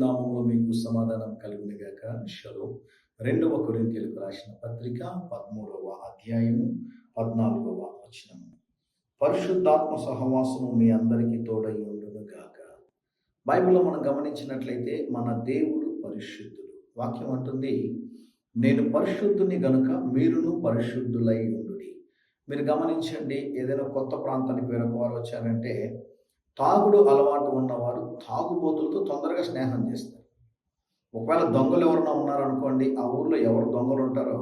నామములో మీకు సమాధానం కలుగును గాక. షలోమ్. 2 కొరింథీయులకు రాసిన పత్రిక 13వ అధ్యాయము 14వ వచనము. పరిశుద్ధాత్మ సహవాసము మీ అందరికీ తోడై ఉండును గాక. బైబిల్లో మనం గమనించినట్లయితే మన దేవుడు పరిశుద్ధుడు. వాక్యం అంటుంది, నేను పరిశుద్ధుని గనుక మీరును పరిశుద్ధులై ఉండుడి. మీరు గమనించండి, ఏదైనా కొత్త ప్రాంతానికి వేరొక వారు వచ్చారంటే తాగుడు అలవాటు ఉన్నవారు తాగుబోతులతో తొందరగా స్నేహం చేస్తారు. ఒకవేళ దొంగలు ఎవరైనా ఉన్నారనుకోండి, ఆ ఊర్లో ఎవరు దొంగలు ఉంటారో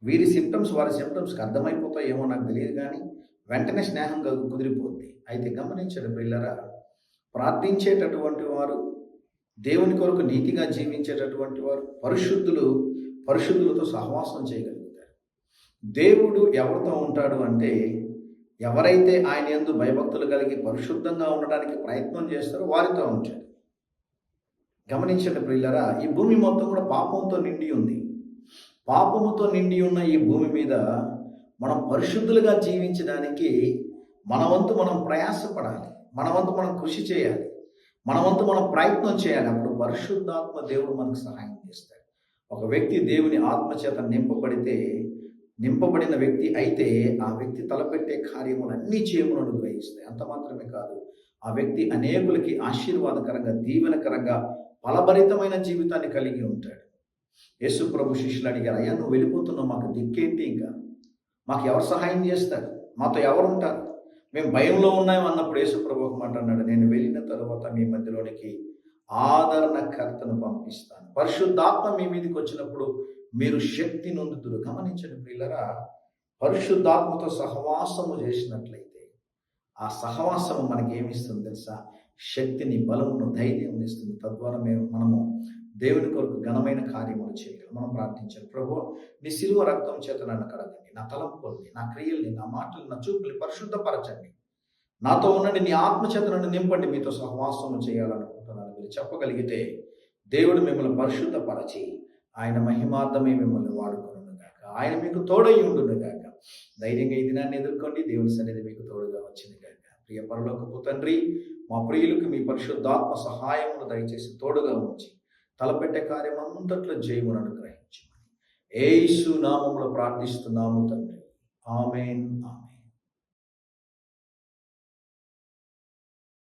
వీరి సిమ్టమ్స్ వారి సిమ్టమ్స్కి అర్థమైపోతాయి, ఏమో నాకు తెలియదు, కానీ వెంటనే స్నేహం కుదిరిపోద్ది. అయితే గమనించండి ప్రియులారా, ప్రార్థించేటటువంటి వారు, దేవుని కొరకు నీతిగా జీవించేటటువంటి వారు, పరిశుద్ధులతో సహవాసం చేయగలుగుతారు. దేవుడు ఎవరితో ఉంటాడు అంటే, ఎవరైతే ఆయన యందు భయభక్తులు కలిగి పరిశుద్ధంగా ఉండడానికి ప్రయత్నం చేస్తారో వారితో ఉంటాడు. గమనించండి ప్రియులారా, ఈ భూమి మొత్తం కూడా పాపంతో నిండి ఉంది. పాపముతో నిండి ఉన్న ఈ భూమి మీద మనం పరిశుద్ధులుగా జీవించడానికి మన వంతు మనం ప్రయాసపడాలి, మన వంతు మనం కృషి చేయాలి, మన వంతు మనం ప్రయత్నం చేయాలి. అప్పుడు పరిశుద్ధాత్మ దేవుడు మనకు సహాయం చేస్తాడు. ఒక వ్యక్తి దేవుని ఆత్మచేత నింపబడిన వ్యక్తి అయితే ఆ వ్యక్తి తలపెట్టే కార్యములన్నీ చేయమును అనుగ్రహిస్తాయి. అంత మాత్రమే కాదు, ఆ వ్యక్తి అనేకులకి ఆశీర్వాదకరంగా, దీవెనకరంగా, ఫలభరితమైన జీవితాన్ని కలిగి ఉంటాడు. యేసు ప్రభు శిష్యులు అడిగారు, అయ్యా నువ్వు వెళ్ళిపోతున్నావు, మాకు దిక్కేంటి, ఇంకా మాకు ఎవరు సహాయం చేస్తారు, మాతో ఎవరు ఉంటారు, మేము భయంలో ఉన్నాము అన్నప్పుడు యేసు ప్రభు ఒక మాట అన్నాడు, నేను వెళ్ళిన తరువాత మీ మధ్యలోనికి ఆదరణకర్తను పంపిస్తాను. పరిశుద్ధాత్మ మీ మీదకి వచ్చినప్పుడు మీరు శక్తి నొందుతురు. గమనించండి ప్రియులారా, పరిశుద్ధాత్మతో సహవాసము చేసినట్లయితే ఆ సహవాసము మనకి ఏమిస్తుంది తెలుసా? శక్తిని, బలమును, ధైర్యం ఇస్తుంది. తద్వారా మనము దేవుని కొరకు ఘనమైన కార్యములు చేయగలం. మనం ప్రార్థించాలి, ప్రభు నీ శిలువ రక్తం చేత నన్ను కడగండి, నా తలంపుల్ని, నా క్రియల్ని, నా మాటల్ని, నా చూపుల్ని పరిశుద్ధపరచండి, నాతో ఉండండి, నీ ఆత్మచేత నన్ను నింపండి, మీతో సహవాసము చేయాలనుకుంటున్నాను. మీరు చెప్పగలిగితే దేవుడు మిమ్మల్ని పరిశుద్ధపరచి ఆయన మహిమార్థమే మిమ్మల్ని వాడుకును గాక. ఆయన మీకు తోడై ఉండును గాక. ధైర్యంగా ఈ దినాన్ని ఎదుర్కోండి. దేవుని సన్నిధి మీకు తోడుగా వచ్చింది గాక. ప్రియ పరలోకపు తండ్రి, మా ప్రియులకు మీ పరిశుద్ధాత్మ సహాయమును దయచేసి తోడుగా ఉంచి తలపెట్టే కార్యం అంతట్లో జయమును అనుగ్రహించమని యేసు నామములో ప్రార్థిస్తున్నాము తండ్రి. ఆమేన్.